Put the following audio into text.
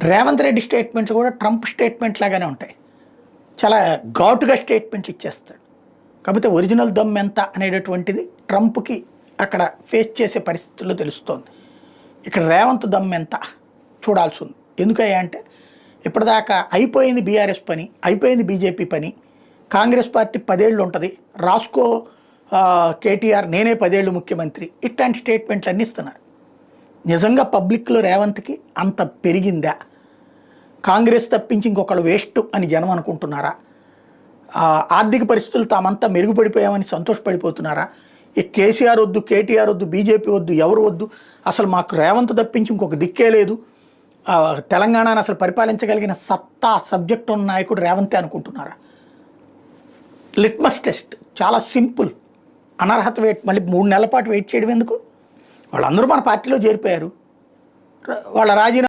Revanth Reddy statements కూడా Trump statement లాగానే ఉంటాయి. చాలా ఘాటుగా స్టేట్మెంట్లు ఇచ్చేస్తాడు. కాకపోతే ఒరిజినల్ దమ్ ఎంత అనేటటువంటిది ట్రంప్కి అక్కడ ఫేస్ చేసే పరిస్థితుల్లో తెలుస్తోంది. ఇక్కడ రేవంత్ దమ్ ఎంత చూడాల్సి ఉంది. ఎందుకయ్యా అంటే ఇప్పటిదాకా అయిపోయింది బీఆర్ఎస్ పని, అయిపోయింది బీజేపీ పని, కాంగ్రెస్ పార్టీ 10 ఏళ్ళు ఉంటుంది, రాస్కో కేటీఆర్ నేనే 10 ఏళ్ళు ముఖ్యమంత్రి, ఇట్లాంటి స్టేట్మెంట్లు అన్నీ ఇస్తున్నారు. నిజంగా పబ్లిక్లో రేవంత్కి అంత పెరిగిందా? కాంగ్రెస్ తప్పించి ఇంకొకళ్ళు వేస్ట్ అని జనం అనుకుంటున్నారా? ఆర్థిక పరిస్థితులు తామంతా మెరుగుపడిపోయామని సంతోషపడిపోతున్నారా? ఈ కేసీఆర్ వద్దు, కేటీఆర్ వద్దు, బీజేపీ వద్దు, ఎవరు వద్దు, అసలు మాకు రేవంత్ తప్పించి ఇంకొక దిక్కే లేదు, తెలంగాణను అసలు పరిపాలించగలిగిన సత్తా సబ్జెక్ట్ ఉన్న నాయకుడు రేవంతే అనుకుంటున్నారా? లిట్మస్ టెస్ట్ చాలా సింపుల్. అనర్హత వెయిట్ మళ్ళీ 3 నెలల పాటు వెయిట్ చేయడం ఎందుకు? వాళ్ళందరూ మన పార్టీలో చేరిపోయారు. వాళ్ళ రాజీనామా